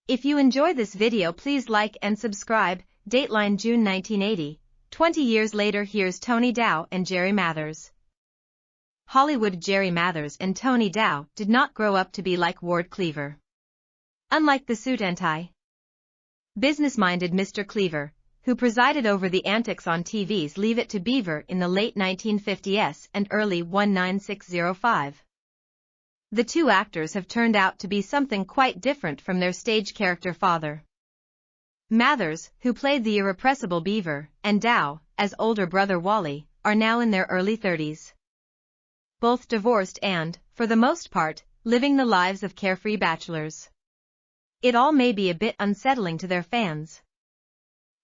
If you enjoy this video, please like and subscribe. Dateline June 1980. 20 years later, here's Tony Dow and Jerry Mathers. Hollywood. Jerry Mathers and Tony Dow did not grow up to be like Wally Cleaver. Unlike the suit and tie, business-minded Mr. Cleaver, who presided over the antics on TV's Leave It to Beaver in the late 1950s and early 1960s. The two actors have turned out to be something quite different from their stage character father. Mathers, who played the irrepressible Beaver, and Dow, as older brother Wally, are now in their early 30s. Both divorced and, for the most part, living the lives of carefree bachelors. It all may be a bit unsettling to their fans,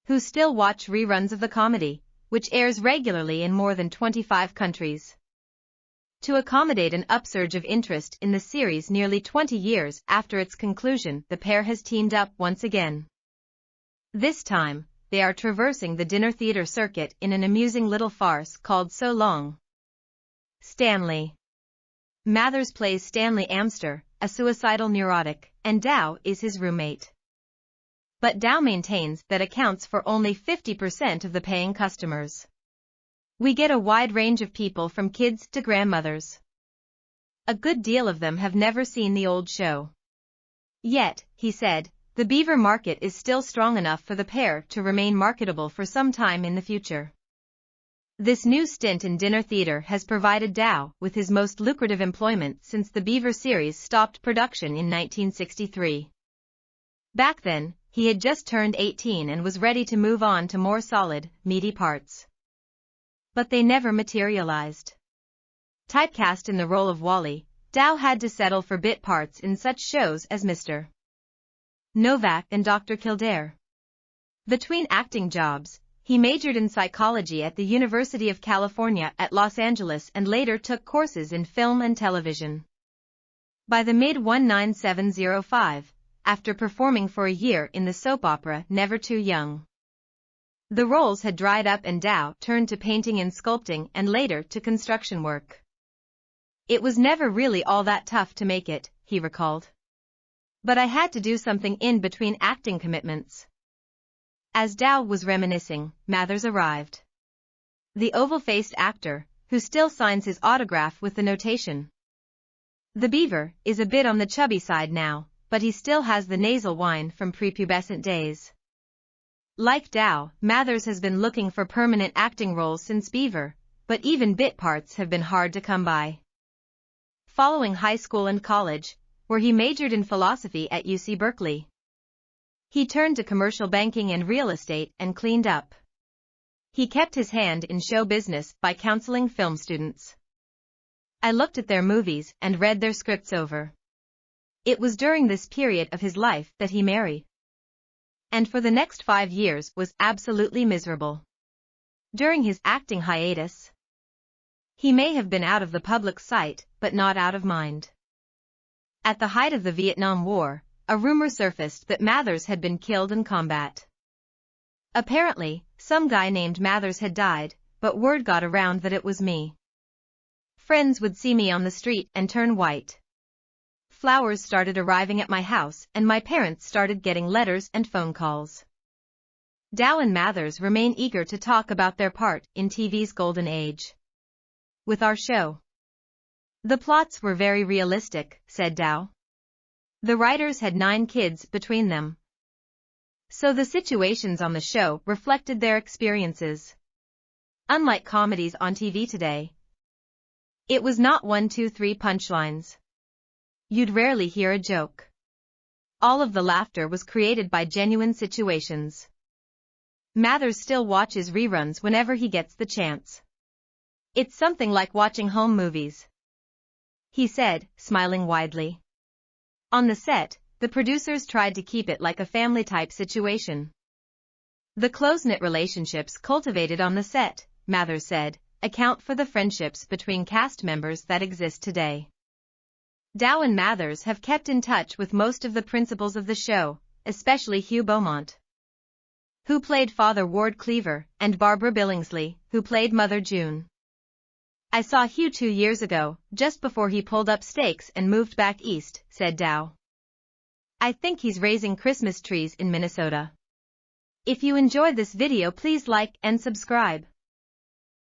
who still watch reruns of the comedy, which airs regularly in more than 25 countries. To accommodate an upsurge of interest in the series nearly 20 years after its conclusion, the pair has teamed up once again. This time, they are traversing the dinner theater circuit in an amusing little farce called So Long, Stanley. Mathers plays Stanley Amster, a suicidal neurotic, and Dow is his roommate. But Dow maintains that accounts for only 50% of the paying customers. We get a wide range of people from kids to grandmothers. A good deal of them have never seen the old show. Yet, he said, the Beaver market is still strong enough for the pair to remain marketable for some time in the future. This new stint in dinner theater has provided Dow with his most lucrative employment since the Beaver series stopped production in 1963. Back then, he had just turned 18 and was ready to move on to more solid, meaty parts. But they never materialized. Typecast in the role of Wally, Dow had to settle for bit parts in such shows as Mr. Novak and Dr. Kildare. Between acting jobs, he majored in psychology at the University of California at Los Angeles and later took courses in film and television. By the mid-1970s, after performing for a year in the soap opera Never Too Young, the roles had dried up and Dow turned to painting and sculpting and later to construction work. It was never really all that tough to make it, he recalled. But I had to do something in between acting commitments. As Dow was reminiscing, Mathers arrived. The oval-faced actor, who still signs his autograph with the notation, "The Beaver," is a bit on the chubby side now, but he still has the nasal whine from prepubescent days. Like Dow, Mathers has been looking for permanent acting roles since Beaver, but even bit parts have been hard to come by. Following high school and college, where he majored in philosophy at UC Berkeley, he turned to commercial banking and real estate and cleaned up. He kept his hand in show business by counseling film students. I looked at their movies and read their scripts over. It was during this period of his life that he married, and for the next 5 years was absolutely miserable. During his acting hiatus, he may have been out of the public sight, but not out of mind. At the height of the Vietnam War, a rumor surfaced that Mathers had been killed in combat. Apparently, some guy named Mathers had died, but word got around that it was me. Friends would see me on the street and turn white. Flowers started arriving at my house and my parents started getting letters and phone calls. Dow and Mathers remain eager to talk about their part in TV's golden age. With our show, the plots were very realistic, said Dow. The writers had 9 kids between them, so the situations on the show reflected their experiences. Unlike comedies on TV today, it was not 1, 2, 3 punchlines. You'd rarely hear a joke. All of the laughter was created by genuine situations. Mathers still watches reruns whenever he gets the chance. It's something like watching home movies, he said, smiling widely. On the set, the producers tried to keep it like a family-type situation. The close-knit relationships cultivated on the set, Mathers said, account for the friendships between cast members that exist today. Dow and Mathers have kept in touch with most of the principals of the show, especially Hugh Beaumont, who played Father Wally Cleaver, and Barbara Billingsley, who played Mother June. I saw Hugh 2 years ago, just before he pulled up stakes and moved back east, said Dow. I think he's raising Christmas trees in Minnesota. If you enjoyed this video, please like and subscribe.